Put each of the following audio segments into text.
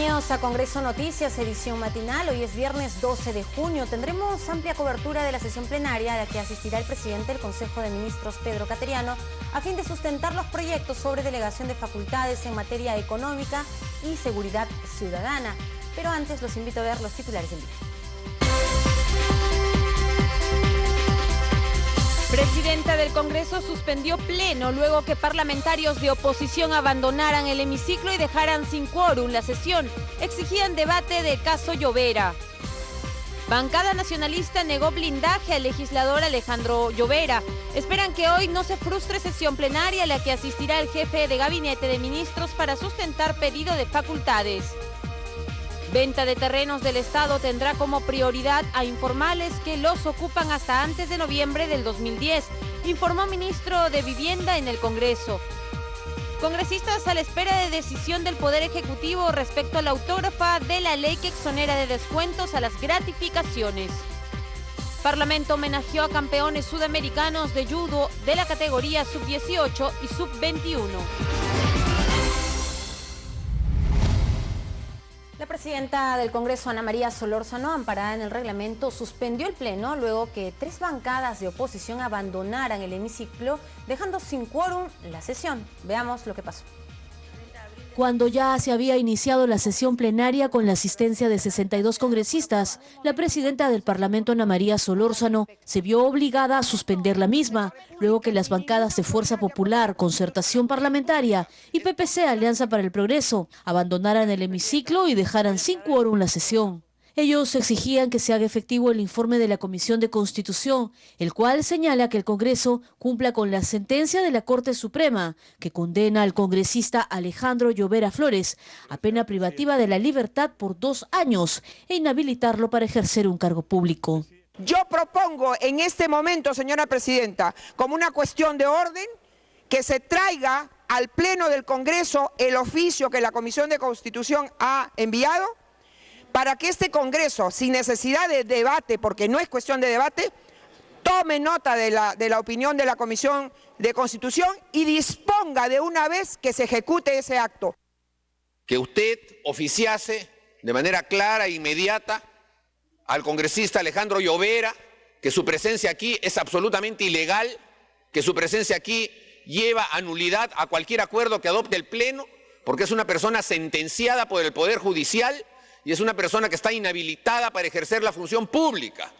Bienvenidos a Congreso Noticias, edición matinal. Hoy es viernes 12 de junio. Tendremos amplia cobertura de la sesión plenaria a la que asistirá el presidente del Consejo de Ministros, Pedro Cateriano, a fin de sustentar los proyectos sobre delegación de facultades en materia económica y seguridad ciudadana. Pero antes los invito a ver los titulares del día. Presidenta del Congreso suspendió pleno luego que parlamentarios de oposición abandonaran el hemiciclo y dejaran sin quórum la sesión. Exigían debate del caso Llovera. Bancada nacionalista negó blindaje al legislador Alejandro Llovera. Esperan que hoy no se frustre sesión plenaria a la que asistirá el jefe de gabinete de ministros para sustentar pedido de facultades. Venta de terrenos del Estado tendrá como prioridad a informales que los ocupan hasta antes de noviembre del 2010, informó ministro de Vivienda en el Congreso. Congresistas a la espera de decisión del Poder Ejecutivo respecto a la autógrafa de la ley que exonera de descuentos a las gratificaciones. Parlamento homenajeó a campeones sudamericanos de judo de la categoría sub-18 y sub-21. La presidenta del Congreso, Ana María Solórzano, amparada en el reglamento, suspendió el pleno luego que 3 bancadas de oposición abandonaran el hemiciclo, dejando sin quórum la sesión. Veamos lo que pasó. Cuando ya se había iniciado la sesión plenaria con la asistencia de 62 congresistas, la presidenta del Parlamento, Ana María Solórzano, se vio obligada a suspender la misma, luego que las bancadas de Fuerza Popular, Concertación Parlamentaria y PPC, Alianza para el Progreso, abandonaran el hemiciclo y dejaran sin quórum la sesión. Ellos exigían que se haga efectivo el informe de la Comisión de Constitución, el cual señala que el Congreso cumpla con la sentencia de la Corte Suprema, que condena al congresista Alejandro Llovera Flores a pena privativa de la libertad por 2 años e inhabilitarlo para ejercer un cargo público. Yo propongo en este momento, señora presidenta, como una cuestión de orden, que se traiga al Pleno del Congreso el oficio que la Comisión de Constitución ha enviado, para que este Congreso, sin necesidad de debate, porque no es cuestión de debate, tome nota de la opinión de la Comisión de Constitución y disponga de una vez que se ejecute ese acto. Que usted oficiase de manera clara e inmediata al congresista Alejandro Llovera, que su presencia aquí es absolutamente ilegal, que su presencia aquí lleva a nulidad a cualquier acuerdo que adopte el Pleno, porque es una persona sentenciada por el Poder Judicial y es una persona que está inhabilitada para ejercer la función pública.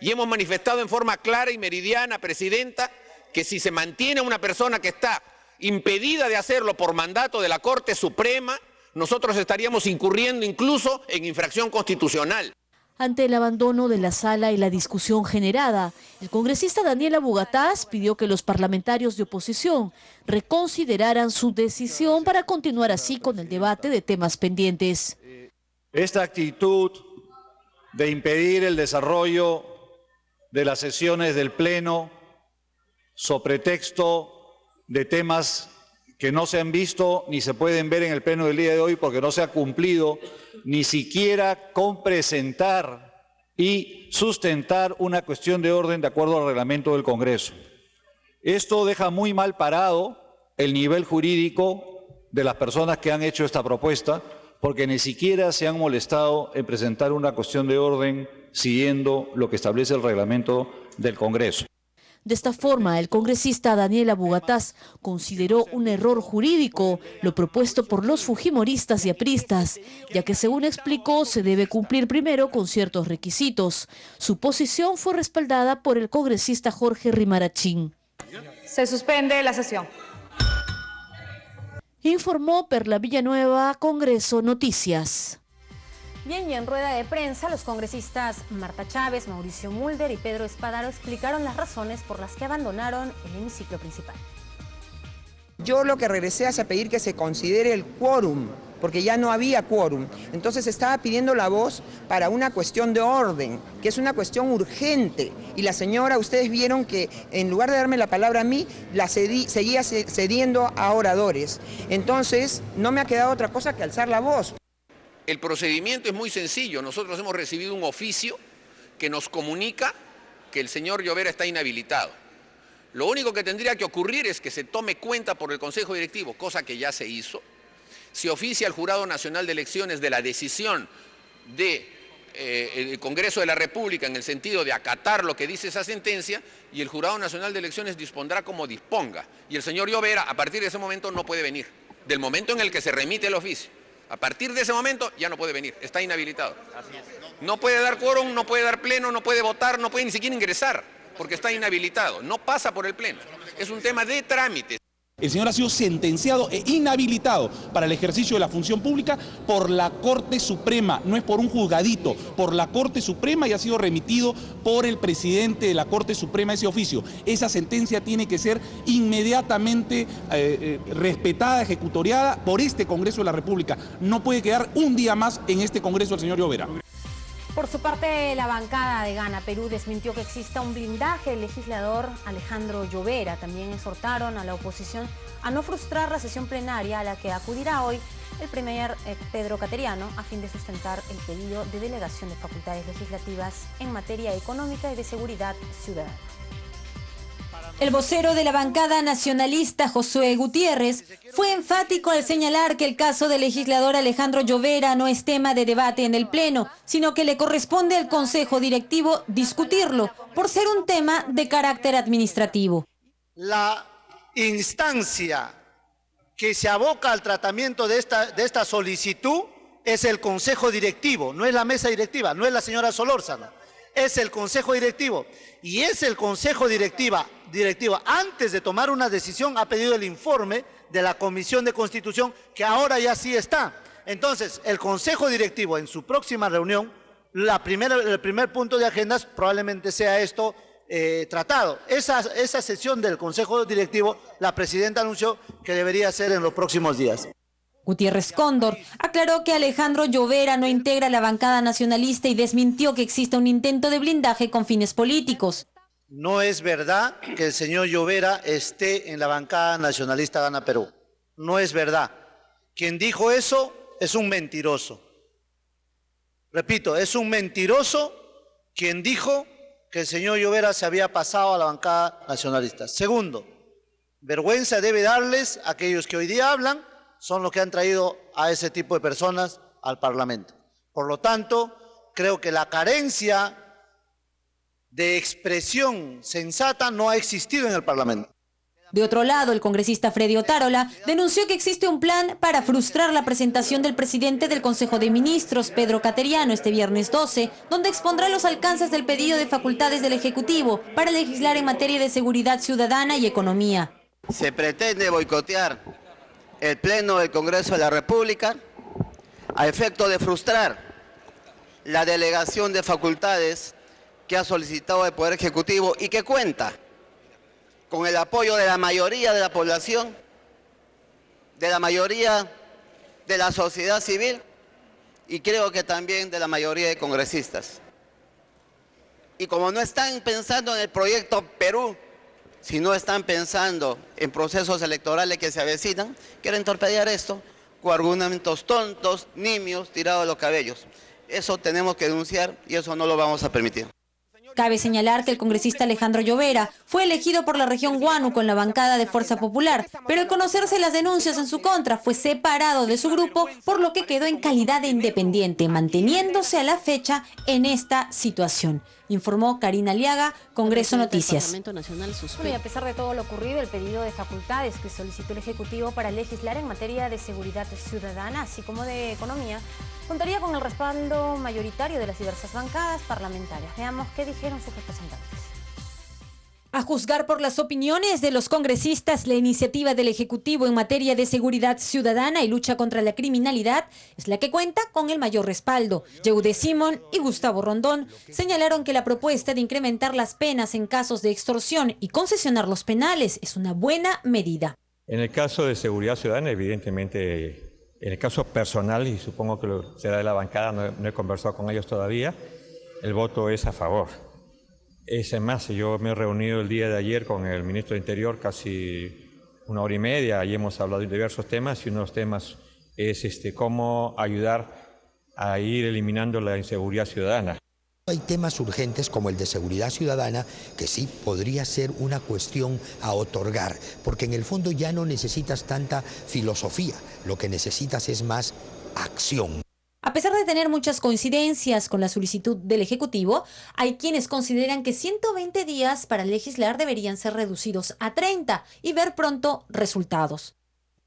Y hemos manifestado en forma clara y meridiana, presidenta, que si se mantiene una persona que está impedida de hacerlo por mandato de la Corte Suprema, nosotros estaríamos incurriendo incluso en infracción constitucional. Ante el abandono de la sala y la discusión generada, el congresista Daniela Bugatás pidió que los parlamentarios de oposición reconsideraran su decisión para continuar así con el debate de temas pendientes. Esta actitud de impedir el desarrollo de las sesiones del Pleno sobre pretexto de temas que no se han visto ni se pueden ver en el Pleno del día de hoy porque no se ha cumplido ni siquiera con presentar y sustentar una cuestión de orden de acuerdo al reglamento del Congreso. Esto deja muy mal parado el nivel jurídico de las personas que han hecho esta propuesta, porque ni siquiera se han molestado en presentar una cuestión de orden siguiendo lo que establece el reglamento del Congreso. De esta forma, el congresista Daniela Bugatás consideró un error jurídico lo propuesto por los fujimoristas y apristas, ya que, según explicó, se debe cumplir primero con ciertos requisitos. Su posición fue respaldada por el congresista Jorge Rimarachín. Se suspende la sesión. Informó Perla Villanueva, Congreso Noticias. Bien, y en rueda de prensa, los congresistas Marta Chávez, Mauricio Mulder y Pedro Espadaro explicaron las razones por las que abandonaron el hemiciclo principal. Yo lo que regresé es a pedir que se considere el quórum, porque ya no había quórum. Entonces estaba pidiendo la voz para una cuestión de orden, que es una cuestión urgente. Y la señora, ustedes vieron que en lugar de darme la palabra a mí, la seguía cediendo a oradores. Entonces no me ha quedado otra cosa que alzar la voz. El procedimiento es muy sencillo. Nosotros hemos recibido un oficio que nos comunica que el señor Llovera está inhabilitado. Lo único que tendría que ocurrir es que se tome cuenta por el Consejo Directivo, cosa que ya se hizo. se oficia al Jurado Nacional de Elecciones de la decisión del Congreso de la República en el sentido de acatar lo que dice esa sentencia, y el Jurado Nacional de Elecciones dispondrá como disponga. Y el señor Llovera, a partir de ese momento, no puede venir. Del momento en el que se remite el oficio. A partir de ese momento ya no puede venir, está inhabilitado. No puede dar quórum, no puede dar pleno, no puede votar, no puede ni siquiera ingresar, porque está inhabilitado. No pasa por el pleno. Es un tema de trámite. El señor ha sido sentenciado e inhabilitado para el ejercicio de la función pública por la Corte Suprema, no es por un juzgadito, por la Corte Suprema, y ha sido remitido por el presidente de la Corte Suprema ese oficio. Esa sentencia tiene que ser inmediatamente respetada, ejecutoriada por este Congreso de la República. No puede quedar un día más en este Congreso el señor Llovera. Por su parte, la bancada de Gana Perú desmintió que exista un blindaje del legislador Alejandro Llovera. También exhortaron a la oposición a no frustrar la sesión plenaria a la que acudirá hoy el premier Pedro Cateriano a fin de sustentar el pedido de delegación de facultades legislativas en materia económica y de seguridad ciudadana. El vocero de la bancada nacionalista, Josué Gutiérrez, fue enfático al señalar que el caso del legislador Alejandro Llovera no es tema de debate en el Pleno, sino que le corresponde al Consejo Directivo discutirlo, por ser un tema de carácter administrativo. La instancia que se aboca al tratamiento de esta solicitud es el Consejo Directivo, no es la mesa directiva, no es la señora Solórzano, es el Consejo Directivo. Y es el Consejo Directivo, antes de tomar una decisión, ha pedido el informe de la Comisión de Constitución, que ahora ya sí está. Entonces, el Consejo Directivo en su próxima reunión, el primer punto de agendas probablemente sea esto tratado. Esa sesión del Consejo Directivo, la presidenta anunció que debería ser en los próximos días. Gutiérrez Cóndor aclaró que Alejandro Llovera no integra la bancada nacionalista y desmintió que exista un intento de blindaje con fines políticos. No es verdad que el señor Llovera esté en la bancada nacionalista Gana Perú. No es verdad. Quien dijo eso es un mentiroso. Repito, es un mentiroso quien dijo que el señor Llovera se había pasado a la bancada nacionalista. Segundo, vergüenza debe darles a aquellos que hoy día hablan, son los que han traído a ese tipo de personas al Parlamento. Por lo tanto, creo que la carencia de expresión sensata no ha existido en el Parlamento. De otro lado, el congresista Freddy Otárola denunció que existe un plan para frustrar la presentación del presidente del Consejo de Ministros, Pedro Cateriano, este viernes 12, donde expondrá los alcances del pedido de facultades del Ejecutivo para legislar en materia de seguridad ciudadana y economía. Se pretende boicotear el Pleno del Congreso de la República a efecto de frustrar la delegación de facultades que ha solicitado el Poder Ejecutivo y que cuenta con el apoyo de la mayoría de la población, de la mayoría de la sociedad civil y creo que también de la mayoría de congresistas. Y como no están pensando en el proyecto Perú, si no están pensando en procesos electorales que se avecinan, quieren torpedear esto con argumentos tontos, nimios, tirados de los cabellos. Eso tenemos que denunciar y eso no lo vamos a permitir. Cabe señalar que el congresista Alejandro Llovera fue elegido por la región Huánuco en la bancada de Fuerza Popular, pero al conocerse las denuncias en su contra fue separado de su grupo, por lo que quedó en calidad de independiente, manteniéndose a la fecha en esta situación. Informó Karina Aliaga, Congreso Noticias. Y a pesar de todo lo ocurrido, el pedido de facultades que solicitó el Ejecutivo para legislar en materia de seguridad ciudadana, así como de economía, contaría con el respaldo mayoritario de las diversas bancadas parlamentarias. Veamos qué dijeron sus representantes. A juzgar por las opiniones de los congresistas, la iniciativa del Ejecutivo en materia de seguridad ciudadana y lucha contra la criminalidad es la que cuenta con el mayor respaldo. Yehude Simón y Gustavo Rondón señalaron que la propuesta de incrementar las penas en casos de extorsión y concesionar los penales es una buena medida. En el caso de seguridad ciudadana, evidentemente, en el caso personal, y supongo que será de la bancada, no he conversado con ellos todavía, el voto es a favor. Es más, yo me he reunido el día de ayer con el ministro de Interior casi 1 hora y media y hemos hablado de diversos temas y uno de los temas es cómo ayudar a ir eliminando la inseguridad ciudadana. Hay temas urgentes como el de seguridad ciudadana que sí podría ser una cuestión a otorgar, porque en el fondo ya no necesitas tanta filosofía, lo que necesitas es más acción. A pesar de tener muchas coincidencias con la solicitud del Ejecutivo, hay quienes consideran que 120 días para legislar deberían ser reducidos a 30 y ver pronto resultados.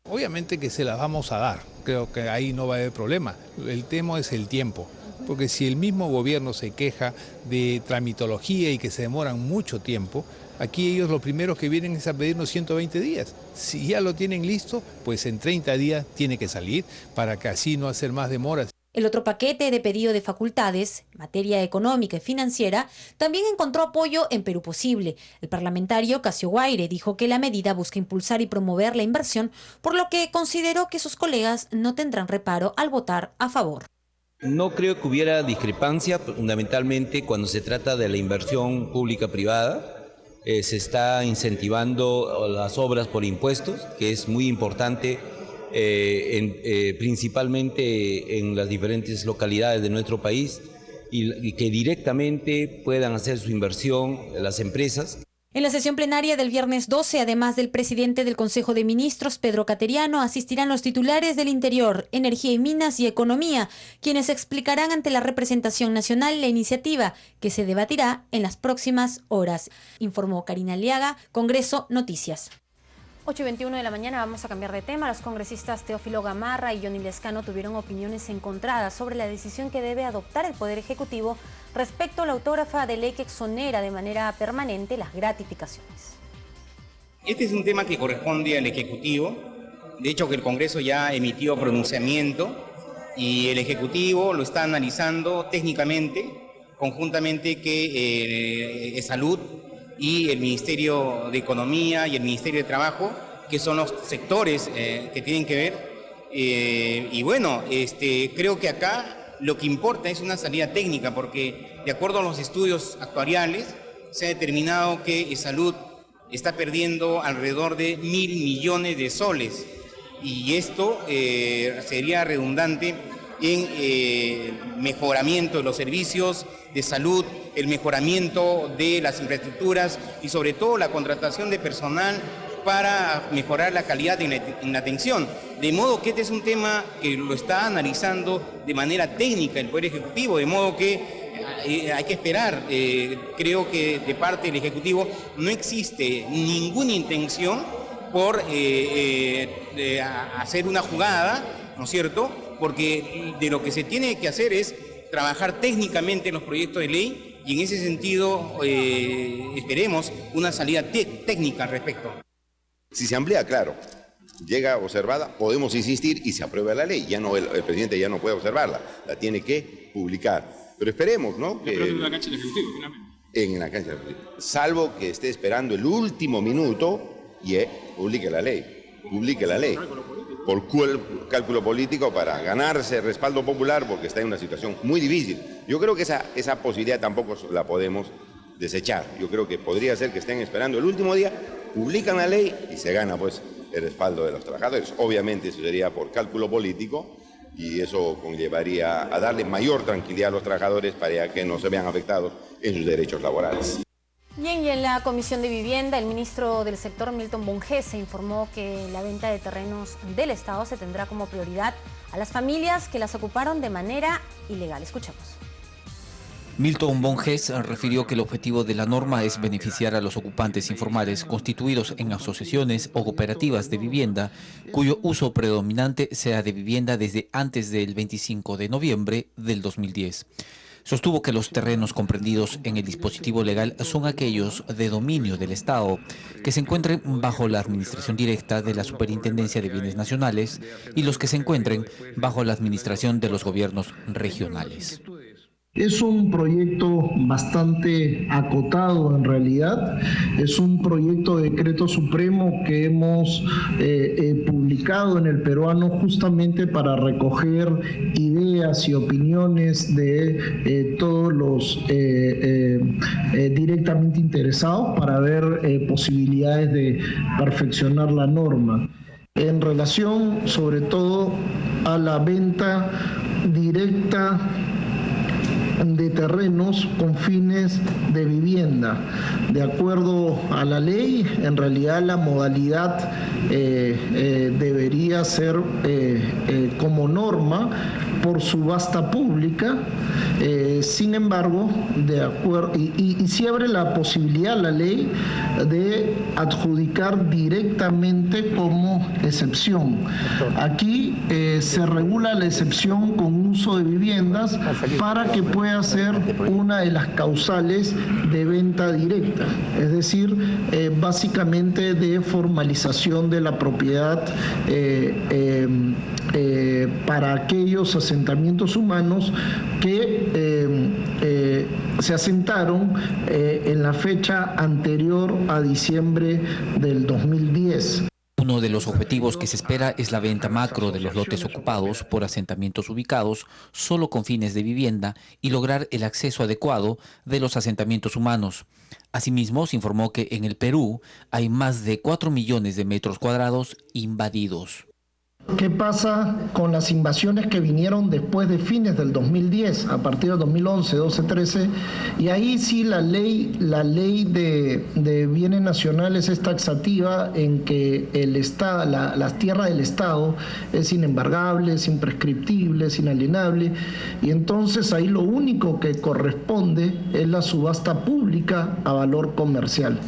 Obviamente que se las vamos a dar, creo que ahí no va a haber problema. El tema es el tiempo, porque si el mismo gobierno se queja de tramitología y que se demoran mucho tiempo, aquí ellos lo primero que vienen es a pedirnos 120 días. Si ya lo tienen listo, pues en 30 días tiene que salir para que así no hacer más demoras. El otro paquete de pedido de facultades, en materia económica y financiera, también encontró apoyo en Perú Posible. El parlamentario Casio Guaire dijo que la medida busca impulsar y promover la inversión, por lo que consideró que sus colegas no tendrán reparo al votar a favor. No creo que hubiera discrepancia, fundamentalmente cuando se trata de la inversión pública-privada. Se está incentivando las obras por impuestos, que es muy importante. Principalmente en las diferentes localidades de nuestro país y que directamente puedan hacer su inversión las empresas. En la sesión plenaria del viernes 12, además del presidente del Consejo de Ministros, Pedro Cateriano, asistirán los titulares del Interior, Energía y Minas y Economía, quienes explicarán ante la representación nacional la iniciativa que se debatirá en las próximas horas. Informó Karina Aliaga, Congreso Noticias. 8:21 de la mañana, vamos a cambiar de tema. Los congresistas Teófilo Gamarra y Johnny Lescano tuvieron opiniones encontradas sobre la decisión que debe adoptar el Poder Ejecutivo respecto a la autógrafa de ley que exonera de manera permanente las gratificaciones. Este es un tema que corresponde al Ejecutivo. De hecho, que el Congreso ya emitió pronunciamiento y el Ejecutivo lo está analizando técnicamente, conjuntamente que Salud y el Ministerio de Economía y el Ministerio de Trabajo, que son los sectores que tienen que ver. Y bueno, creo que acá lo que importa es una salida técnica, porque de acuerdo a los estudios actuariales, se ha determinado que Salud está perdiendo alrededor de 1.000 millones de soles. Y esto sería redundante en mejoramiento de los servicios de salud, el mejoramiento de las infraestructuras y sobre todo la contratación de personal para mejorar la calidad en la atención. De modo que este es un tema que lo está analizando de manera técnica el Poder Ejecutivo, de modo que hay que esperar. Creo que de parte del Ejecutivo no existe ninguna intención por hacer una jugada, ¿no es cierto?, porque de lo que se tiene que hacer es trabajar técnicamente en los proyectos de ley y en ese sentido esperemos una salida técnica al respecto. Si se amplía, claro, llega observada, podemos insistir y se aprueba la ley. Ya no, el presidente ya no puede observarla, la tiene que publicar. Pero esperemos, ¿no? Pero en la cancha del Ejecutivo, finalmente. En la cancha del Ejecutivo. Salvo que esté esperando el último minuto y publique la ley. Publique la ley. Por cálculo político para ganarse respaldo popular porque está en una situación muy difícil. Yo creo que esa posibilidad tampoco la podemos desechar. Yo creo que podría ser que estén esperando el último día, publican la ley y se gana pues el respaldo de los trabajadores. Obviamente eso sería por cálculo político y eso conllevaría a darle mayor tranquilidad a los trabajadores para que no se vean afectados en sus derechos laborales. Bien, y en la Comisión de Vivienda, el ministro del sector, Milton Bonges, informó que la venta de terrenos del Estado se tendrá como prioridad a las familias que las ocuparon de manera ilegal. Escuchemos. Milton Bonges refirió que el objetivo de la norma es beneficiar a los ocupantes informales constituidos en asociaciones o cooperativas de vivienda, cuyo uso predominante sea de vivienda desde antes del 25 de noviembre del 2010. Sostuvo que los terrenos comprendidos en el dispositivo legal son aquellos de dominio del Estado que se encuentren bajo la administración directa de la Superintendencia de Bienes Nacionales y los que se encuentren bajo la administración de los gobiernos regionales. Es un proyecto bastante acotado en realidad, es un proyecto de decreto supremo que hemos publicado en el Peruano justamente para recoger ideas y opiniones de todos los directamente interesados para ver posibilidades de perfeccionar la norma. En relación sobre todo a la venta directa de terrenos con fines de vivienda. De acuerdo a la ley, en realidad la modalidad debería ser como norma por subasta pública. Sin embargo, y se abre la posibilidad la ley de adjudicar directamente como excepción. Aquí se regula la excepción con uso de viviendas para que pueda ser una de las causales de venta directa, es decir, básicamente de formalización de la propiedad para aquellos asentamientos humanos que se asentaron en la fecha anterior a diciembre del 2010. Uno de los objetivos que se espera es la venta macro de los lotes ocupados por asentamientos ubicados solo con fines de vivienda y lograr el acceso adecuado de los asentamientos humanos. Asimismo, se informó que en el Perú hay más de 4 millones de metros cuadrados invadidos. ¿Qué pasa con las invasiones que vinieron después de fines del 2010, a partir del 2011, 12, 13? Y ahí sí la ley de bienes nacionales es taxativa en que el Estado, las tierras del Estado es inembargable, es imprescriptible, es inalienable, y entonces ahí lo único que corresponde es la subasta pública a valor comercial.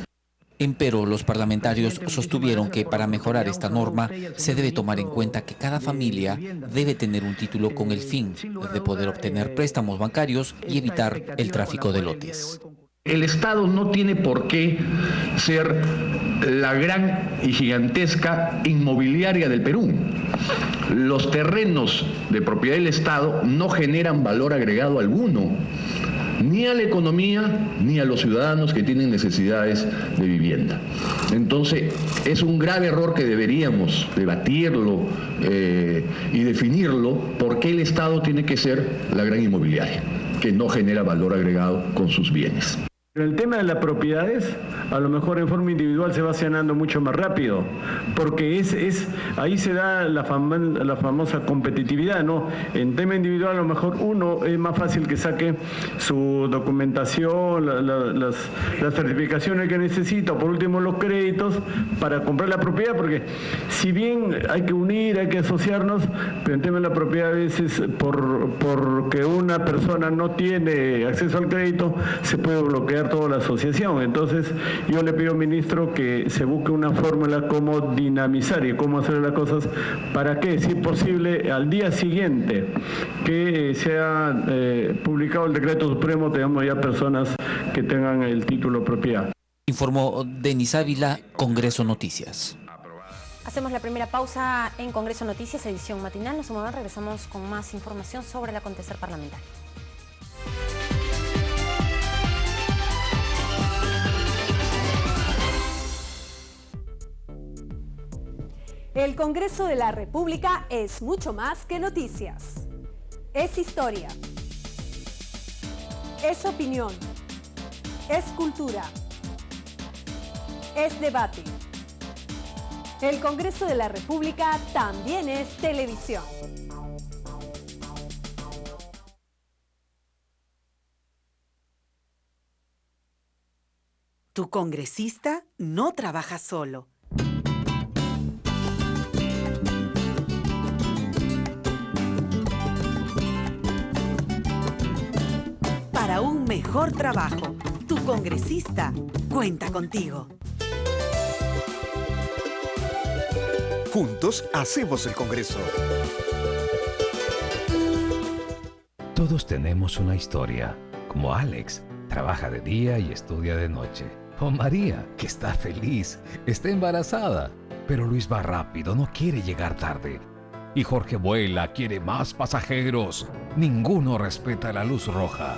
Empero, los parlamentarios sostuvieron que para mejorar esta norma se debe tomar en cuenta que cada familia debe tener un título con el fin de poder obtener préstamos bancarios y evitar el tráfico de lotes. El Estado no tiene por qué ser la gran y gigantesca inmobiliaria del Perú. Los terrenos de propiedad del Estado no generan valor agregado alguno, ni a la economía, ni a los ciudadanos que tienen necesidades de vivienda. Entonces, es un grave error que deberíamos debatirlo y definirlo, por qué el Estado tiene que ser la gran inmobiliaria, que no genera valor agregado con sus bienes. En el tema de las propiedades, a lo mejor en forma individual se va sanando mucho más rápido, porque ahí se da la famosa competitividad, ¿no? En tema individual a lo mejor uno es más fácil que saque su documentación, las certificaciones que necesita, por último los créditos para comprar la propiedad, porque si bien hay que unir, hay que asociarnos, pero en tema de la propiedad a veces porque una persona no tiene acceso al crédito, se puede bloquear toda la asociación. Entonces yo le pido, ministro, que se busque una fórmula cómo dinamizar y cómo hacer las cosas para que, si es posible, al día siguiente que sea publicado el decreto supremo, tengamos ya personas que tengan el título propiedad. Informó Denis Ávila, Congreso Noticias. Hacemos la primera pausa en Congreso Noticias, edición matinal. Nos vamos, regresamos con más información sobre el acontecer parlamentario. El Congreso de la República es mucho más que noticias. Es historia. Es opinión. Es cultura. Es debate. El Congreso de la República también es televisión. Tu congresista no trabaja solo. Para un mejor trabajo, tu congresista cuenta contigo. Juntos hacemos el Congreso. Todos tenemos una historia, como Alex, trabaja de día y estudia de noche. O María, que está feliz, está embarazada. Pero Luis va rápido, no quiere llegar tarde. Y Jorge vuela, quiere más pasajeros. Ninguno respeta la luz roja.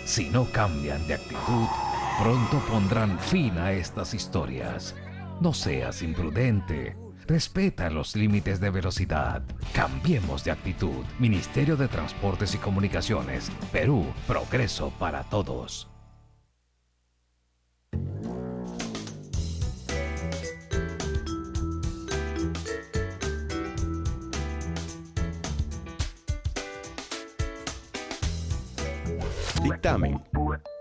Si no cambian de actitud, pronto pondrán fin a estas historias. No seas imprudente. Respeta los límites de velocidad. Cambiemos de actitud. Ministerio de Transportes y Comunicaciones. Perú, progreso para todos. Dictamen.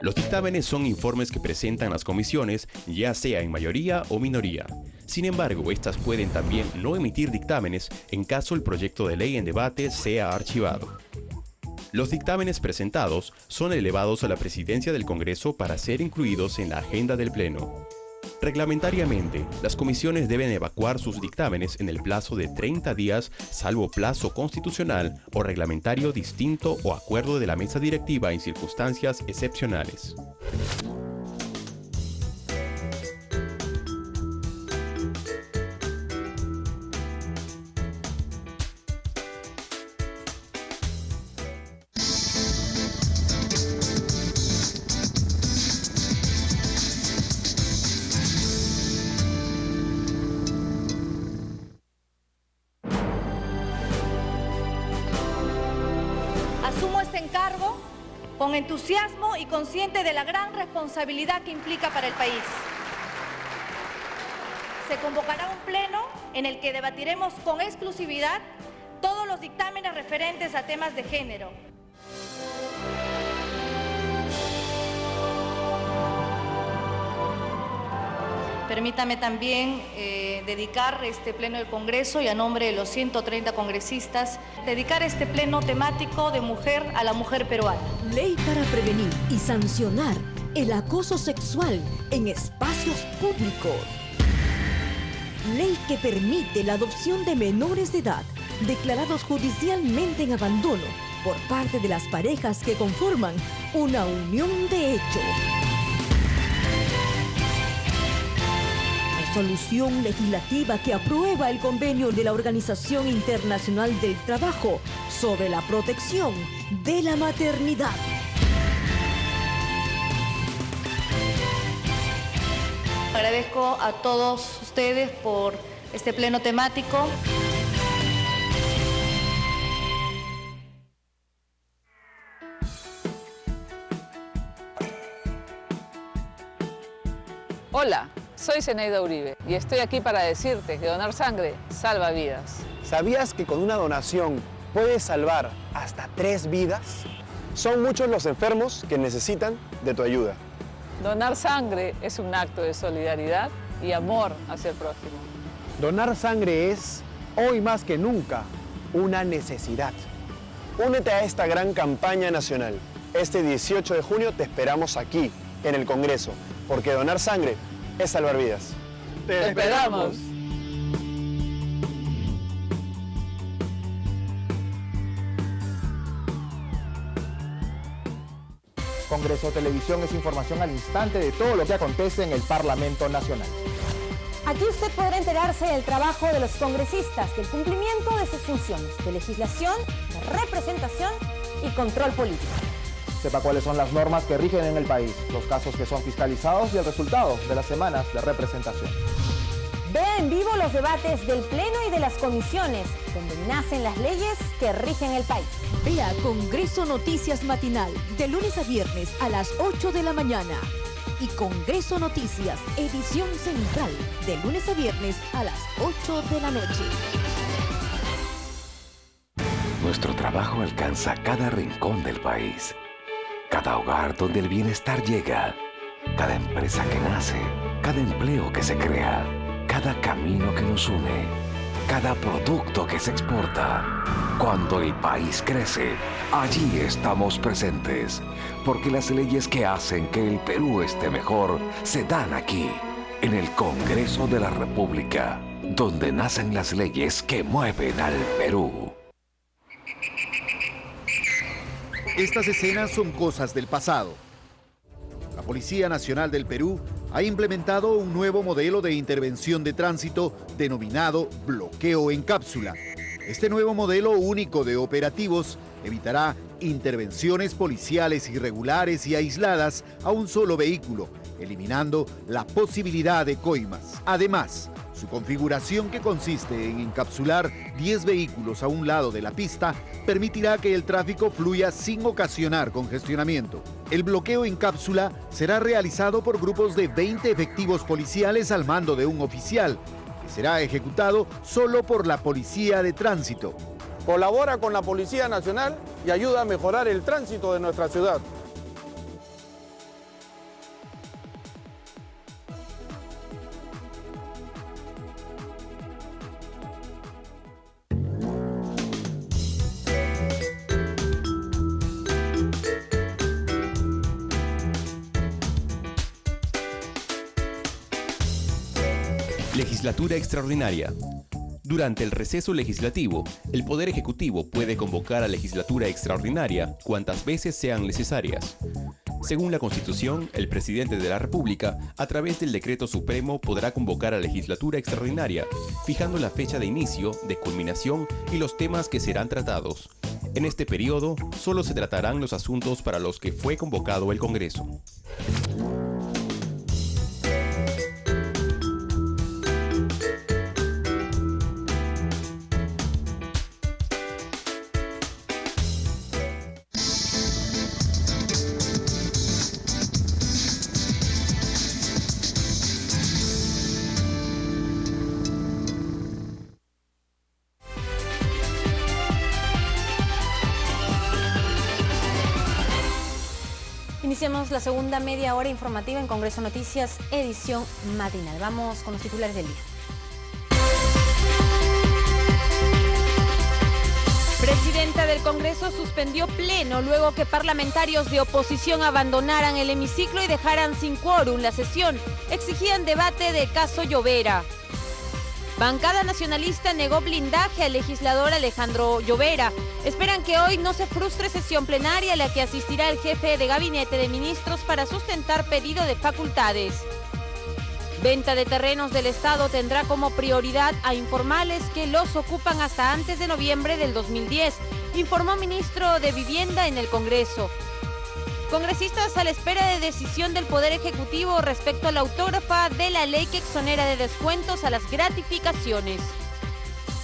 Los dictámenes son informes que presentan las comisiones, ya sea en mayoría o minoría. Sin embargo, estas pueden también no emitir dictámenes en caso el proyecto de ley en debate sea archivado. Los dictámenes presentados son elevados a la presidencia del Congreso para ser incluidos en la agenda del Pleno. Reglamentariamente, las comisiones deben evacuar sus dictámenes en el plazo de 30 días, salvo plazo constitucional o reglamentario distinto o acuerdo de la mesa directiva en circunstancias excepcionales. Asumo este encargo con entusiasmo y consciente de la gran responsabilidad que implica para el país. Se convocará un pleno en el que debatiremos con exclusividad todos los dictámenes referentes a temas de género. Permítame también dedicar este pleno del Congreso y a nombre de los 130 congresistas, dedicar este pleno temático de mujer a la mujer peruana. Ley para prevenir y sancionar el acoso sexual en espacios públicos. Ley que permite la adopción de menores de edad declarados judicialmente en abandono por parte de las parejas que conforman una unión de hecho. Resolución legislativa que aprueba el convenio de la Organización Internacional del Trabajo sobre la protección de la maternidad. Agradezco a todos ustedes por este pleno temático. Hola, soy Zenaida Uribe y estoy aquí para decirte que donar sangre salva vidas. ¿Sabías que con una donación puedes salvar hasta 3 vidas? Son muchos los enfermos que necesitan de tu ayuda. Donar sangre es un acto de solidaridad y amor hacia el prójimo. Donar sangre es, hoy más que nunca, una necesidad. Únete a esta gran campaña nacional. Este 18 de junio te esperamos aquí, en el Congreso, porque donar sangre es salvar vidas. ¡Te esperamos! Congreso Televisión es información al instante de todo lo que acontece en el Parlamento Nacional. Aquí usted podrá enterarse del trabajo de los congresistas, del cumplimiento de sus funciones, de legislación, de representación y control político. Sepa cuáles son las normas que rigen en el país, los casos que son fiscalizados y el resultado de las semanas de representación. Vea en vivo los debates del Pleno y de las comisiones, donde nacen las leyes que rigen el país. Vea Congreso Noticias Matinal, de lunes a viernes a las 8 de la mañana. Y Congreso Noticias, edición central, de lunes a viernes a las 8 de la noche. Nuestro trabajo alcanza cada rincón del país. Cada hogar donde el bienestar llega. Cada empresa que nace. Cada empleo que se crea. Cada camino que nos une. Cada producto que se exporta. Cuando el país crece, allí estamos presentes. Porque las leyes que hacen que el Perú esté mejor se dan aquí, en el Congreso de la República, donde nacen las leyes que mueven al Perú. Estas escenas son cosas del pasado. La Policía Nacional del Perú ha implementado un nuevo modelo de intervención de tránsito denominado bloqueo en cápsula. Este nuevo modelo único de operativos evitará intervenciones policiales irregulares y aisladas a un solo vehículo, eliminando la posibilidad de coimas. Además, su configuración, que consiste en encapsular 10 vehículos a un lado de la pista, permitirá que el tráfico fluya sin ocasionar congestionamiento. El bloqueo en cápsula será realizado por grupos de 20 efectivos policiales al mando de un oficial, que será ejecutado solo por la Policía de Tránsito. Colabora con la Policía Nacional y ayuda a mejorar el tránsito de nuestra ciudad. Legislatura extraordinaria. Durante el receso legislativo, el Poder Ejecutivo puede convocar a legislatura extraordinaria cuantas veces sean necesarias. Según la Constitución, el presidente de la República, a través del Decreto Supremo, podrá convocar a legislatura extraordinaria, fijando la fecha de inicio, de culminación y los temas que serán tratados. En este periodo, solo se tratarán los asuntos para los que fue convocado el Congreso. Iniciamos la segunda media hora informativa en Congreso Noticias, edición matinal. Vamos con los titulares del día. Presidenta del Congreso suspendió pleno luego que parlamentarios de oposición abandonaran el hemiciclo y dejaran sin quórum la sesión. Exigían debate del caso Llovera. Bancada nacionalista negó blindaje al legislador Alejandro Llovera. Esperan que hoy no se frustre sesión plenaria a la que asistirá el jefe de gabinete de ministros para sustentar pedido de facultades. Venta de terrenos del Estado tendrá como prioridad a informales que los ocupan hasta antes de noviembre del 2010, informó ministro de Vivienda en el Congreso. Congresistas a la espera de decisión del Poder Ejecutivo respecto a la autógrafa de la ley que exonera de descuentos a las gratificaciones.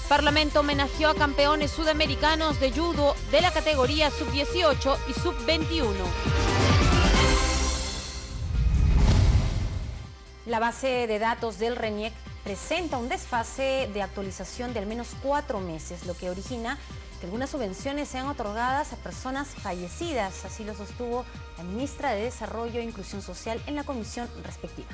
Parlamento homenajeó a campeones sudamericanos de judo de la categoría sub-18 y sub-21. La base de datos del RENIEC presenta un desfase de actualización de al menos 4 meses, lo que origina que algunas subvenciones sean otorgadas a personas fallecidas. Así lo sostuvo la ministra de Desarrollo e Inclusión Social en la comisión respectiva.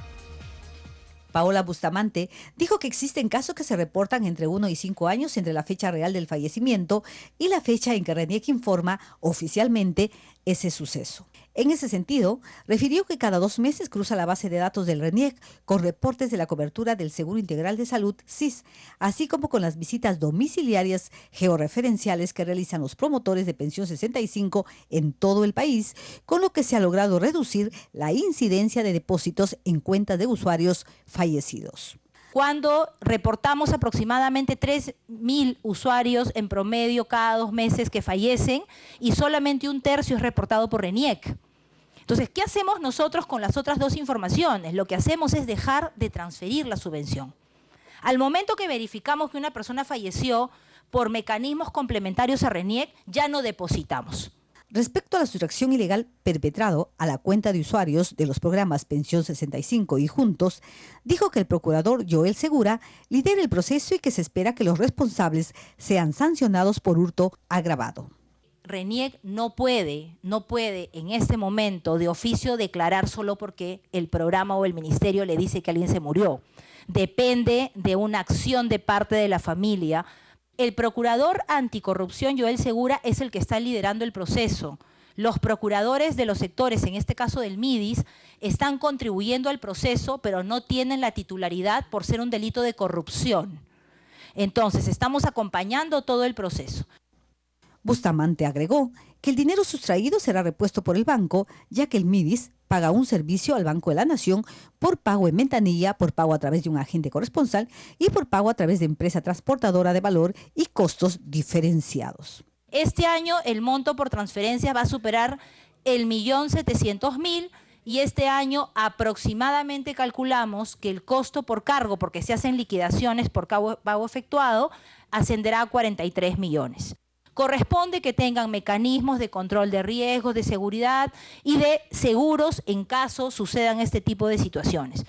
Paola Bustamante dijo que existen casos que se reportan entre 1 y 5 años entre la fecha real del fallecimiento y la fecha en que RENIEC informa oficialmente ese suceso. En ese sentido, refirió que cada 2 meses cruza la base de datos del RENIEC con reportes de la cobertura del Seguro Integral de Salud, SIS, así como con las visitas domiciliarias georreferenciales que realizan los promotores de Pensión 65 en todo el país, con lo que se ha logrado reducir la incidencia de depósitos en cuentas de usuarios fallecidos. Cuando reportamos aproximadamente 3.000 usuarios en promedio cada 2 meses que fallecen y solamente 1/3 es reportado por RENIEC. Entonces, ¿qué hacemos nosotros con las otras 2 informaciones? Lo que hacemos es dejar de transferir la subvención. Al momento que verificamos que una persona falleció por mecanismos complementarios a RENIEC, ya no depositamos. Respecto a la sustracción ilegal perpetrado a la cuenta de usuarios de los programas Pensión 65 y Juntos, dijo que el procurador Joel Segura lidera el proceso y que se espera que los responsables sean sancionados por hurto agravado. RENIEC no puede en este momento de oficio declarar solo porque el programa o el ministerio le dice que alguien se murió. Depende de una acción de parte de la familia. El procurador anticorrupción, Joel Segura, es el que está liderando el proceso. Los procuradores de los sectores, en este caso del MIDIS, están contribuyendo al proceso, pero no tienen la titularidad por ser un delito de corrupción. Entonces, estamos acompañando todo el proceso. Bustamante agregó que el dinero sustraído será repuesto por el banco, ya que el MIDIS paga un servicio al Banco de la Nación por pago en ventanilla, por pago a través de un agente corresponsal y por pago a través de empresa transportadora de valor y costos diferenciados. Este año el monto por transferencia va a superar el 1.700.000 y este año aproximadamente calculamos que el costo por cargo, porque se hacen liquidaciones por pago efectuado, ascenderá a 43 millones. Corresponde que tengan mecanismos de control de riesgos, de seguridad y de seguros en caso sucedan este tipo de situaciones.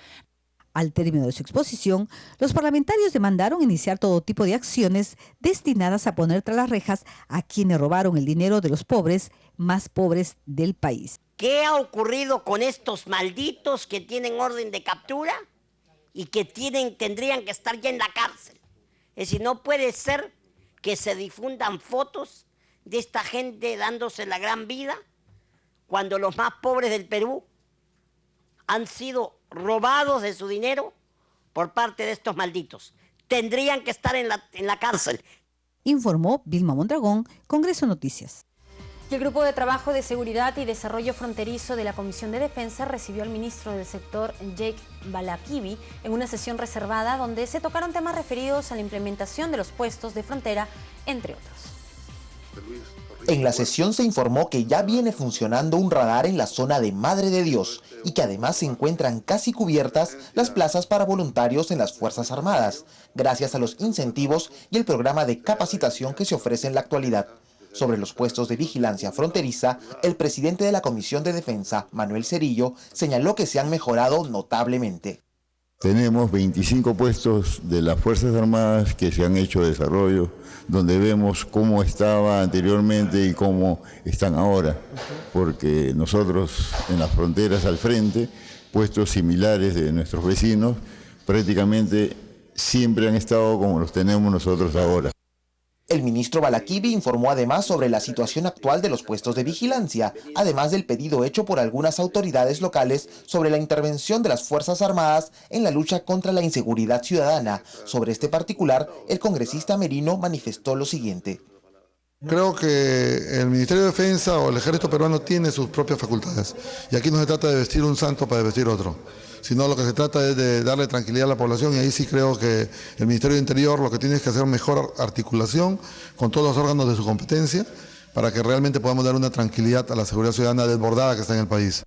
Al término de su exposición, los parlamentarios demandaron iniciar todo tipo de acciones destinadas a poner tras las rejas a quienes robaron el dinero de los pobres, más pobres del país. ¿Qué ha ocurrido con estos malditos que tienen orden de captura y que tendrían que estar ya en la cárcel? Es decir, no puede ser que se difundan fotos de esta gente dándose la gran vida cuando los más pobres del Perú han sido robados de su dinero por parte de estos malditos. Tendrían que estar en la cárcel. Informó Vilma Mondragón, Congreso Noticias. Y el Grupo de Trabajo de Seguridad y Desarrollo Fronterizo de la Comisión de Defensa recibió al ministro del sector, Jake Balakivi, en una sesión reservada donde se tocaron temas referidos a la implementación de los puestos de frontera, entre otros. En la sesión se informó que ya viene funcionando un radar en la zona de Madre de Dios y que además se encuentran casi cubiertas las plazas para voluntarios en las Fuerzas Armadas, gracias a los incentivos y el programa de capacitación que se ofrece en la actualidad. Sobre los puestos de vigilancia fronteriza, el presidente de la Comisión de Defensa, Manuel Cerillo, señaló que se han mejorado notablemente. Tenemos 25 puestos de las Fuerzas Armadas que se han hecho desarrollo, donde vemos cómo estaba anteriormente y cómo están ahora, porque nosotros en las fronteras al frente, puestos similares de nuestros vecinos, prácticamente siempre han estado como los tenemos nosotros ahora. El ministro Balakivi informó además sobre la situación actual de los puestos de vigilancia, además del pedido hecho por algunas autoridades locales sobre la intervención de las Fuerzas Armadas en la lucha contra la inseguridad ciudadana. Sobre este particular, el congresista Merino manifestó lo siguiente. Creo que el Ministerio de Defensa o el Ejército peruano tiene sus propias facultades. Y aquí no se trata de vestir un santo para vestir otro, sino lo que se trata es de darle tranquilidad a la población, y ahí sí creo que el Ministerio de Interior lo que tiene es que hacer mejor articulación con todos los órganos de su competencia para que realmente podamos dar una tranquilidad a la seguridad ciudadana desbordada que está en el país.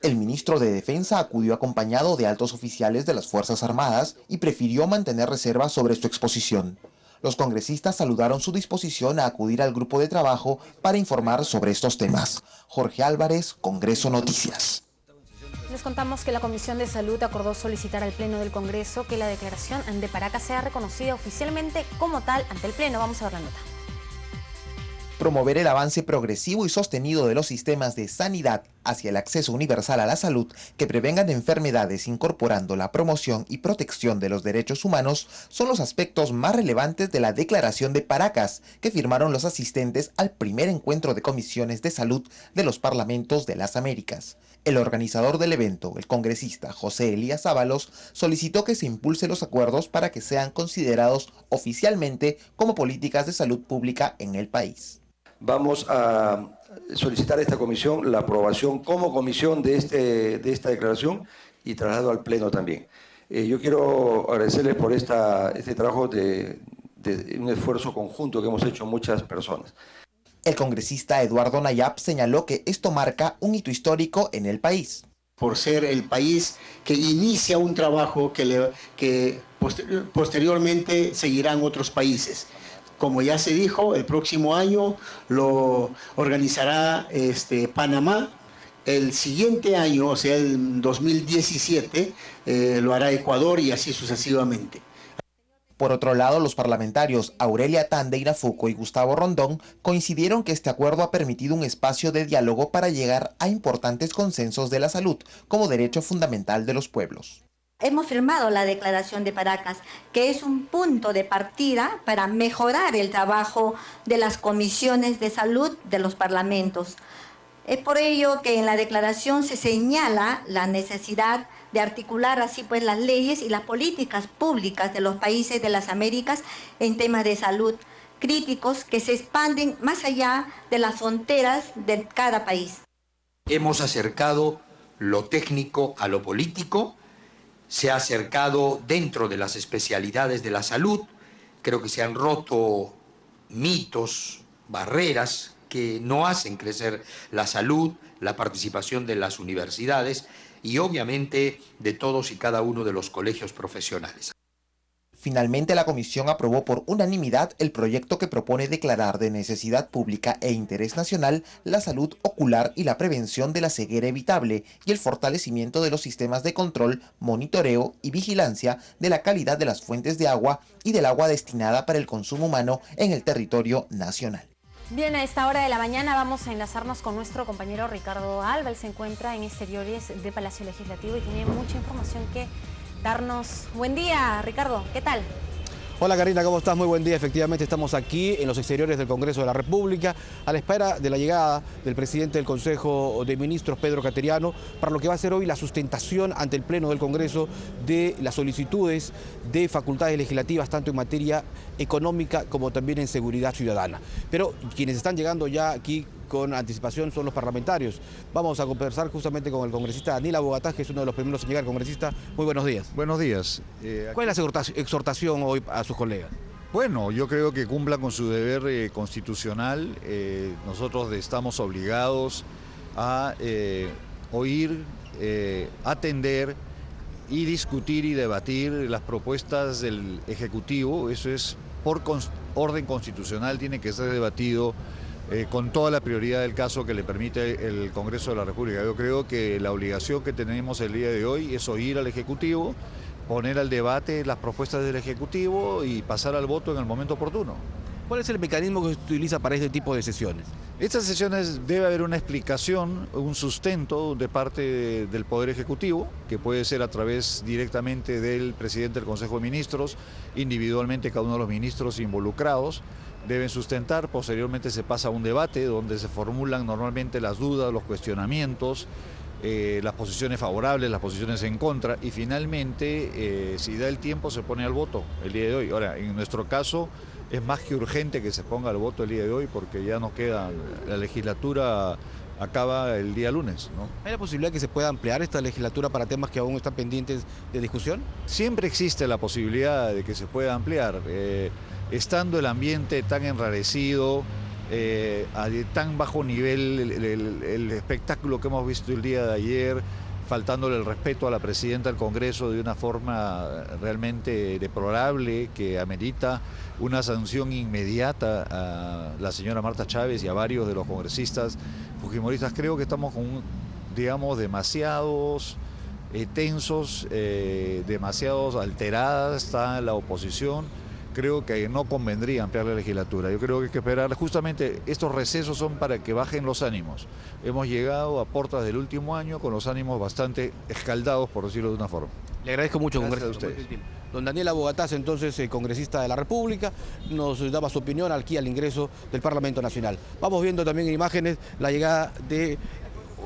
El ministro de Defensa acudió acompañado de altos oficiales de las Fuerzas Armadas y prefirió mantener reservas sobre su exposición. Los congresistas saludaron su disposición a acudir al grupo de trabajo para informar sobre estos temas. Jorge Álvarez, Congreso Noticias. Les contamos que la Comisión de Salud acordó solicitar al Pleno del Congreso que la declaración de Paracas sea reconocida oficialmente como tal ante el Pleno. Vamos a ver la nota. Promover el avance progresivo y sostenido de los sistemas de sanidad hacia el acceso universal a la salud que prevengan enfermedades incorporando la promoción y protección de los derechos humanos son los aspectos más relevantes de la Declaración de Paracas que firmaron los asistentes al primer encuentro de comisiones de salud de los parlamentos de las Américas. El organizador del evento, el congresista José Elías Ábalos, solicitó que se impulse los acuerdos para que sean considerados oficialmente como políticas de salud pública en el país. Vamos a solicitar a esta comisión la aprobación como comisión de esta declaración y traslado al Pleno también. Yo quiero agradecerles por este trabajo de un esfuerzo conjunto que hemos hecho muchas personas. El congresista Eduardo Nayab señaló que esto marca un hito histórico en el país. Por ser el país que inicia un trabajo que posteriormente seguirán otros países. Como ya se dijo, el próximo año lo organizará Panamá. El siguiente año, o sea, el 2017, lo hará Ecuador y así sucesivamente. Por otro lado, los parlamentarios Aurelia Tande Irafuco y Gustavo Rondón coincidieron que este acuerdo ha permitido un espacio de diálogo para llegar a importantes consensos de la salud como derecho fundamental de los pueblos. Hemos firmado la Declaración de Paracas, que es un punto de partida para mejorar el trabajo de las comisiones de salud de los parlamentos. Es por ello que en la declaración se señala la necesidad de articular así pues las leyes y las políticas públicas de los países de las Américas en temas de salud críticos que se expanden más allá de las fronteras de cada país. Hemos acercado lo técnico a lo político, se ha acercado dentro de las especialidades de la salud, creo que se han roto mitos, barreras que no hacen crecer la salud, la participación de las universidades y obviamente de todos y cada uno de los colegios profesionales. Finalmente, la comisión aprobó por unanimidad el proyecto que propone declarar de necesidad pública e interés nacional la salud ocular y la prevención de la ceguera evitable y el fortalecimiento de los sistemas de control, monitoreo y vigilancia de la calidad de las fuentes de agua y del agua destinada para el consumo humano en el territorio nacional. Bien, a esta hora de la mañana vamos a enlazarnos con nuestro compañero Ricardo Alba. Él se encuentra en exteriores de Palacio Legislativo y tiene mucha información que darnos. Buen día, Ricardo, ¿qué tal? Hola Karina, ¿cómo estás? Muy buen día. Efectivamente estamos aquí en los exteriores del Congreso de la República a la espera de la llegada del presidente del Consejo de Ministros, Pedro Cateriano, para lo que va a ser hoy la sustentación ante el Pleno del Congreso de las solicitudes de facultades legislativas, tanto en materia económica como también en seguridad ciudadana. Pero quienes están llegando ya aquí con anticipación son los parlamentarios. Vamos a conversar justamente con el congresista Daniel Abogatá, que es uno de los primeros en llegar. Congresista, muy buenos días. Buenos días. ¿Cuál es la exhortación hoy a sus colegas? Bueno, yo creo que cumplan con su deber constitucional. Nosotros estamos obligados a oír, atender y discutir y debatir las propuestas del Ejecutivo. Eso es por orden constitucional, tiene que ser debatido con toda la prioridad del caso que le permite el Congreso de la República. Yo creo que la obligación que tenemos el día de hoy es oír al Ejecutivo, poner al debate las propuestas del Ejecutivo y pasar al voto en el momento oportuno. ¿Cuál es el mecanismo que se utiliza para este tipo de sesiones? Estas sesiones debe haber una explicación, un sustento de parte del Poder Ejecutivo, que puede ser a través directamente del presidente del Consejo de Ministros, individualmente cada uno de los ministros involucrados. Deben sustentar, posteriormente se pasa a un debate donde se formulan normalmente las dudas, los cuestionamientos, las posiciones favorables, las posiciones en contra y finalmente, si da el tiempo, se pone al voto el día de hoy. Ahora, en nuestro caso es más que urgente que se ponga al voto el día de hoy porque ya nos queda, la legislatura acaba el día lunes, ¿no? ¿Hay la posibilidad que se pueda ampliar esta legislatura para temas que aún están pendientes de discusión? Siempre existe la posibilidad de que se pueda ampliar. Estando el ambiente tan enrarecido, a tan bajo nivel, el espectáculo que hemos visto el día de ayer, faltándole el respeto a la presidenta del Congreso de una forma realmente deplorable que amerita una sanción inmediata a la señora Marta Chávez y a varios de los congresistas fujimoristas. Creo que estamos con, digamos, demasiados tensos, demasiados alteradas está la oposición. Creo que no convendría ampliar la legislatura. Yo creo que hay que esperar. Justamente estos recesos son para que bajen los ánimos. Hemos llegado a puertas del último año con los ánimos bastante escaldados, por decirlo de una forma. Le agradezco mucho, Gracias congresista. a ustedes. Don Daniel Abogatá, entonces congresista de la República, nos daba su opinión aquí al ingreso del Parlamento Nacional. Vamos viendo también en imágenes la llegada de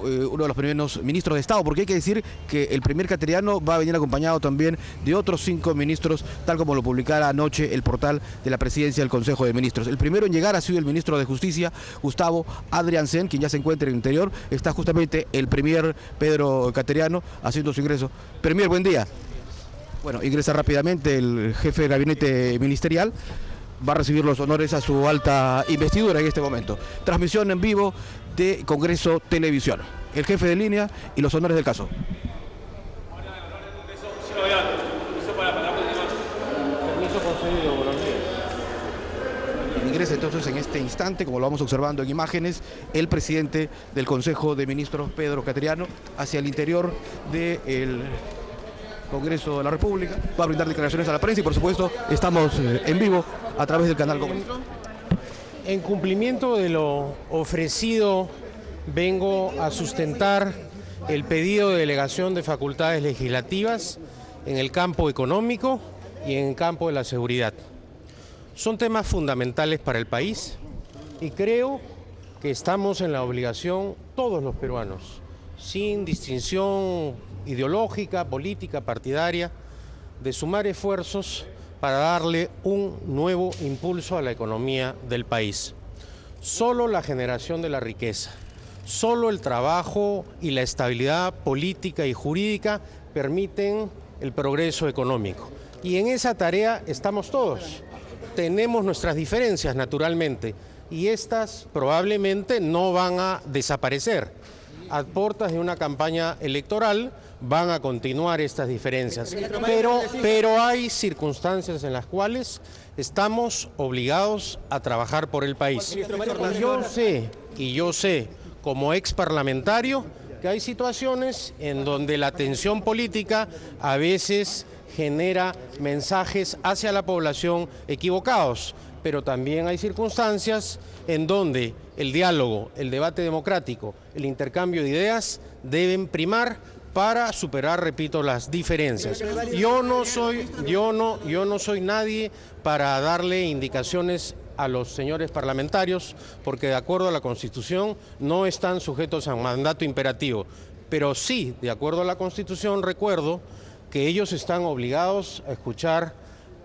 uno de los primeros ministros de Estado, porque hay que decir que el primer cateriano va a venir acompañado también de otros 5 ministros, tal como lo publicara anoche el portal de la Presidencia del Consejo de Ministros. El primero en llegar ha sido el ministro de Justicia, Gustavo Adriansen, quien ya se encuentra en el interior. Está justamente el premier Pedro Cateriano haciendo su ingreso. Premier, buen día. Bueno, ingresa rápidamente el jefe de gabinete ministerial. Va a recibir los honores a su alta investidura en este momento. Transmisión en vivo de Congreso Televisión. El jefe de línea y los honores del caso. Permiso concedido, buenos días. Ingresa entonces en este instante, como lo vamos observando en imágenes, el presidente del Consejo de Ministros, Pedro Cateriano, hacia el interior del Congreso de la República. Va a brindar declaraciones a la prensa y, por supuesto, estamos en vivo a través del canal Congreso. En cumplimiento de lo ofrecido, vengo a sustentar el pedido de delegación de facultades legislativas en el campo económico y en el campo de la seguridad. Son temas fundamentales para el país y creo que estamos en la obligación, todos los peruanos, sin distinción ideológica, política, partidaria, de sumar esfuerzos para darle un nuevo impulso a la economía del país. Solo la generación de la riqueza, solo el trabajo y la estabilidad política y jurídica permiten el progreso económico. Y en esa tarea estamos todos. Tenemos nuestras diferencias, naturalmente, y estas probablemente no van a desaparecer. A puertas de una campaña electoral van a continuar estas diferencias, pero hay circunstancias en las cuales estamos obligados a trabajar por el país. Yo sé, como ex parlamentario, que hay situaciones en donde la tensión política a veces genera mensajes hacia la población equivocados, pero también hay circunstancias en donde el diálogo, el debate democrático, el intercambio de ideas deben primar para superar, repito, las diferencias. Yo no soy nadie para darle indicaciones a los señores parlamentarios, porque de acuerdo a la Constitución no están sujetos a mandato imperativo. Pero sí, de acuerdo a la Constitución, recuerdo que ellos están obligados a escuchar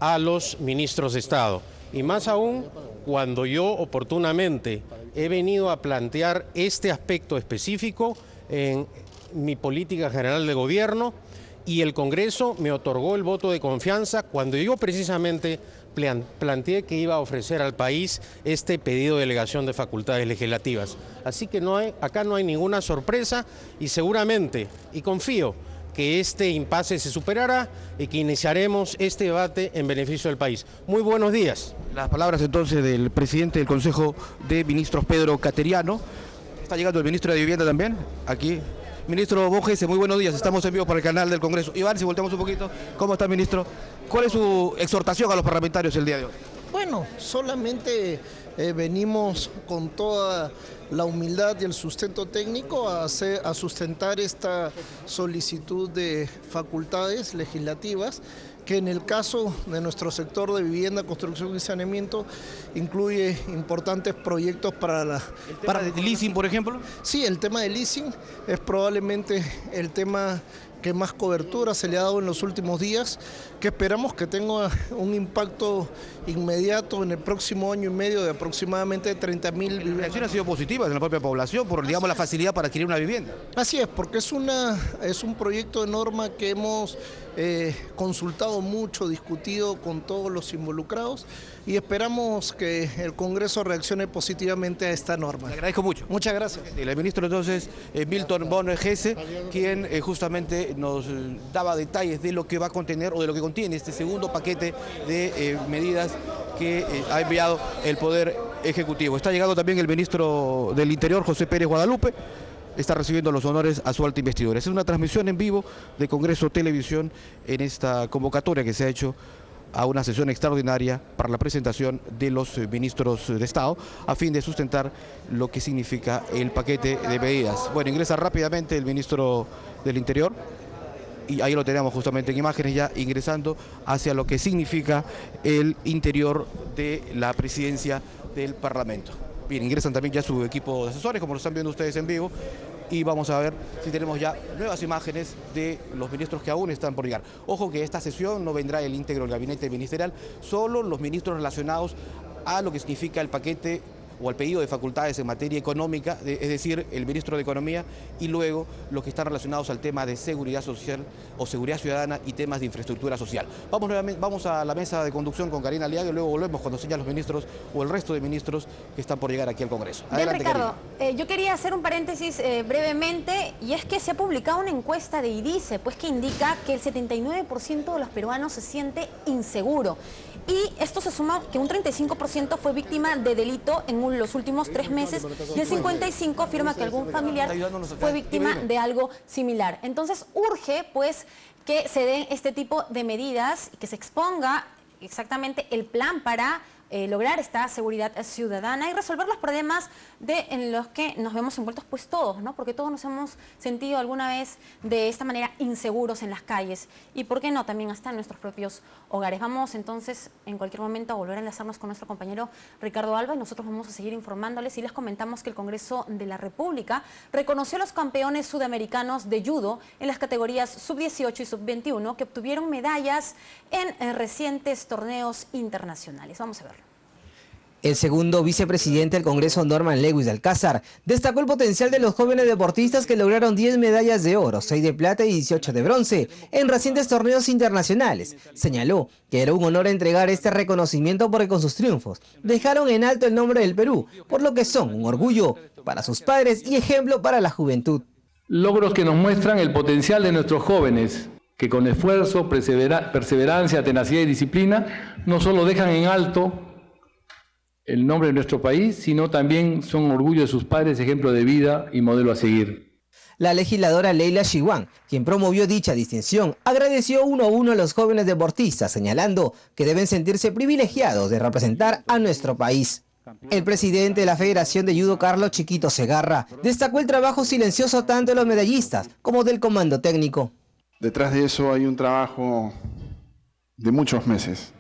a los ministros de Estado. Y más aún, cuando yo oportunamente he venido a plantear este aspecto específico en mi política general de gobierno, y el Congreso me otorgó el voto de confianza cuando yo precisamente planteé que iba a ofrecer al país este pedido de delegación de facultades legislativas. Así que acá no hay ninguna sorpresa y seguramente, y confío, que este impasse se superará y que iniciaremos este debate en beneficio del país. Muy buenos días. Las palabras entonces del presidente del Consejo de Ministros, Pedro Cateriano. Está llegando el ministro de Vivienda también, aquí. Ministro Bojese, muy buenos días, estamos en vivo para el canal del Congreso. Iván, si volteamos un poquito, ¿cómo está, ministro? ¿Cuál es su exhortación a los parlamentarios el día de hoy? Bueno, solamente venimos con toda la humildad y el sustento técnico a sustentar esta solicitud de facultades legislativas, que en el caso de nuestro sector de vivienda, construcción y saneamiento incluye importantes proyectos para la... ¿El tema de leasing, por ejemplo? Sí, el tema de leasing es probablemente el tema que más cobertura se le ha dado en los últimos días, que esperamos que tenga un impacto inmediato en el próximo año y medio de aproximadamente 30.000 viviendas. La reacción ha sido positiva en la propia población por, digamos, la facilidad para adquirir una vivienda. Así es, porque es un proyecto de norma que hemos consultado mucho, discutido con todos los involucrados y esperamos que el Congreso reaccione positivamente a esta norma. Le agradezco mucho. Muchas gracias. El ministro entonces, Milton Bojese, quien justamente nos daba detalles de lo que va a contener o de lo que contiene este segundo paquete de medidas que ha enviado el Poder Ejecutivo. Está llegando también el ministro del Interior, José Pérez Guadalupe. Está recibiendo los honores a su alta investidura. Es una transmisión en vivo de Congreso Televisión en esta convocatoria que se ha hecho a una sesión extraordinaria para la presentación de los ministros de Estado a fin de sustentar lo que significa el paquete de medidas. Bueno, ingresa rápidamente el ministro del Interior y ahí lo tenemos justamente en imágenes ya ingresando hacia lo que significa el interior de la presidencia del Parlamento. Bien, ingresan también ya su equipo de asesores, como lo están viendo ustedes en vivo, y vamos a ver si tenemos ya nuevas imágenes de los ministros que aún están por llegar. Ojo que esta sesión no vendrá el íntegro del gabinete ministerial, solo los ministros relacionados a lo que significa el paquete o al pedido de facultades en materia económica, es decir, el ministro de Economía, y luego los que están relacionados al tema de seguridad social o seguridad ciudadana y temas de infraestructura social. Vamos a la mesa de conducción con Karina Aliaga y luego volvemos cuando sean los ministros o el resto de ministros que están por llegar aquí al Congreso. Adelante, bien, Ricardo, yo quería hacer un paréntesis brevemente, y es que se ha publicado una encuesta de IDICE, pues que indica que el 79% de los peruanos se siente inseguro. Y esto se suma que un 35% fue víctima de delito en los últimos 3 meses y el 55% afirma que algún familiar fue víctima de algo similar. Entonces urge pues que se den este tipo de medidas y que se exponga exactamente el plan para lograr esta seguridad ciudadana y resolver los problemas en los que nos vemos envueltos pues todos, ¿no? Porque todos nos hemos sentido alguna vez de esta manera inseguros en las calles y, ¿por qué no?, también hasta en nuestros propios hogares. Vamos entonces en cualquier momento a volver a enlazarnos con nuestro compañero Ricardo Alba y nosotros vamos a seguir informándoles y les comentamos que el Congreso de la República reconoció a los campeones sudamericanos de judo en las categorías sub-18 y sub-21 que obtuvieron medallas en recientes torneos internacionales. Vamos a verlo. El segundo vicepresidente del Congreso, Norman Lewis de Alcázar, destacó el potencial de los jóvenes deportistas que lograron 10 medallas de oro, 6 de plata y 18 de bronce en recientes torneos internacionales. Señaló que era un honor entregar este reconocimiento porque con sus triunfos dejaron en alto el nombre del Perú, por lo que son un orgullo para sus padres y ejemplo para la juventud. Logros que nos muestran el potencial de nuestros jóvenes, que con esfuerzo, perseverancia, tenacidad y disciplina no solo dejan en alto el nombre de nuestro país, sino también son orgullo de sus padres, ejemplo de vida y modelo a seguir. La legisladora Leila Chihuán, quien promovió dicha distinción, agradeció uno a uno a los jóvenes deportistas, señalando que deben sentirse privilegiados de representar a nuestro país. El presidente de la Federación de Judo, Carlos Chiquito Segarra, destacó el trabajo silencioso tanto de los medallistas como del comando técnico. Detrás de eso hay un trabajo de muchos meses,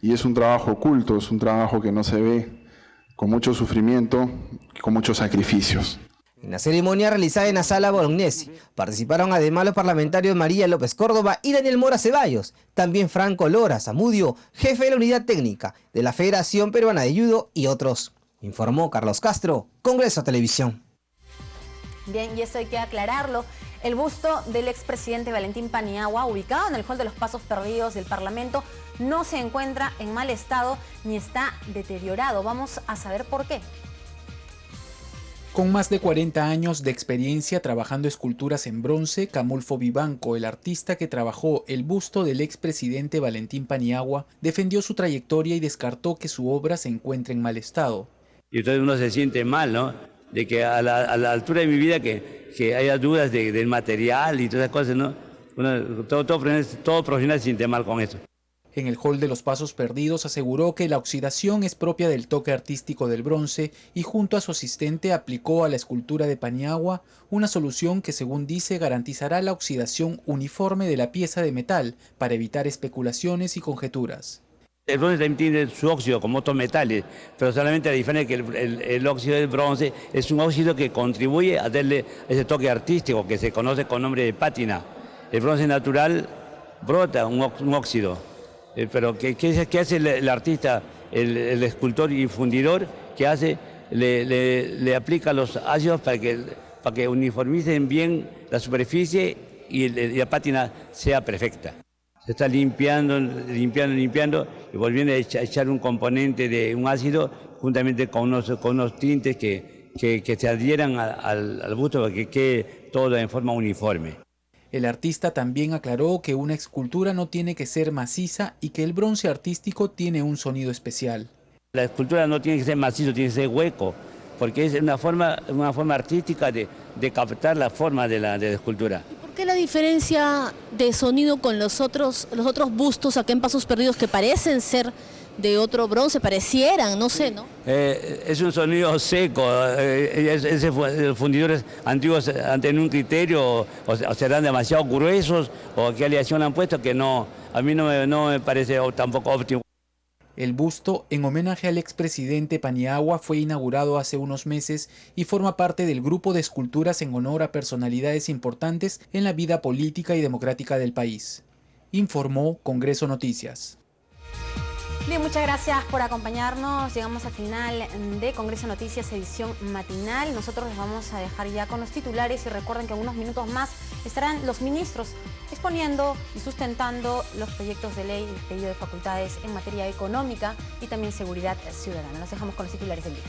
y es un trabajo oculto, es un trabajo que no se ve, con mucho sufrimiento y con muchos sacrificios. En la ceremonia realizada en la Sala Bolognesi participaron además los parlamentarios María López Córdoba y Daniel Mora Ceballos, también Franco Lora Zamudio, jefe de la unidad técnica de la Federación Peruana de Judo y otros. Informó Carlos Castro, Congreso Televisión. Bien, y esto hay que aclararlo. El busto del expresidente Valentín Paniagua, ubicado en el hall de los Pasos Perdidos del Parlamento, no se encuentra en mal estado ni está deteriorado. Vamos a saber por qué. Con más de 40 años de experiencia trabajando esculturas en bronce, Camulfo Vivanco, el artista que trabajó el busto del expresidente Valentín Paniagua, defendió su trayectoria y descartó que su obra se encuentre en mal estado. Y entonces uno se siente mal, ¿no? De que a la altura de mi vida que haya dudas del material y todas esas cosas, ¿no? Todo profesional se siente mal con eso. En el hall de los Pasos Perdidos aseguró que la oxidación es propia del toque artístico del bronce y junto a su asistente aplicó a la escultura de Paniagua una solución que, según dice, garantizará la oxidación uniforme de la pieza de metal para evitar especulaciones y conjeturas. El bronce también tiene su óxido como otros metales, pero solamente la diferencia es que el óxido del bronce es un óxido que contribuye a darle ese toque artístico que se conoce con nombre de pátina. El bronce natural brota un óxido. Pero ¿qué hace el artista, el escultor y fundidor? ¿Qué hace? Le aplica los ácidos para que uniformicen bien la superficie y la pátina sea perfecta. Se está limpiando y volviendo a echar un componente de un ácido juntamente con unos tintes que se adhieran al busto para que quede todo en forma uniforme. El artista también aclaró que una escultura no tiene que ser maciza y que el bronce artístico tiene un sonido especial. La escultura no tiene que ser macizo, tiene que ser hueco, porque es una forma artística de captar la forma de la escultura. ¿Por qué la diferencia de sonido con los otros bustos acá en Pasos Perdidos que parecen ser de otro bronce, parecieran, no sé, ¿no? Es un sonido seco, los fundidores antiguos han tenido un criterio, o serán demasiado gruesos, o qué aleación han puesto, que no, a mí no me parece tampoco óptimo. El busto, en homenaje al expresidente Paniagua, fue inaugurado hace unos meses y forma parte del grupo de esculturas en honor a personalidades importantes en la vida política y democrática del país. Informó Congreso Noticias. Bien, muchas gracias por acompañarnos. Llegamos al final de Congreso Noticias, edición matinal. Nosotros les vamos a dejar ya con los titulares y recuerden que en unos minutos más estarán los ministros exponiendo y sustentando los proyectos de ley, el pedido de facultades en materia económica y también seguridad ciudadana. Los dejamos con los titulares del día.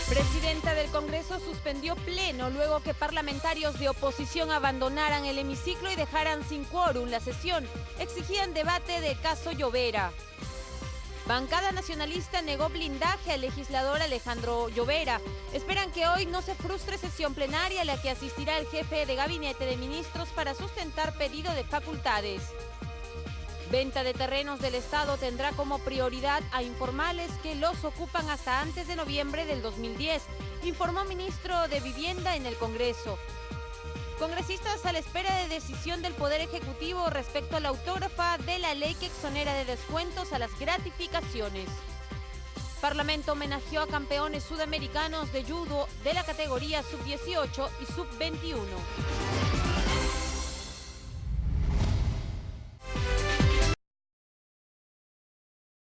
Presidenta del Congreso suspendió pleno luego que parlamentarios de oposición abandonaran el hemiciclo y dejaran sin quórum la sesión. Exigían debate del caso Llovera. Bancada nacionalista negó blindaje al legislador Alejandro Llovera. Esperan que hoy no se frustre sesión plenaria a la que asistirá el jefe de gabinete de ministros para sustentar pedido de facultades. Venta de terrenos del Estado tendrá como prioridad a informales que los ocupan hasta antes de noviembre del 2010, informó ministro de Vivienda en el Congreso. Congresistas a la espera de decisión del Poder Ejecutivo respecto a la autógrafa de la ley que exonera de descuentos a las gratificaciones. Parlamento homenajeó a campeones sudamericanos de judo de la categoría sub-18 y sub-21.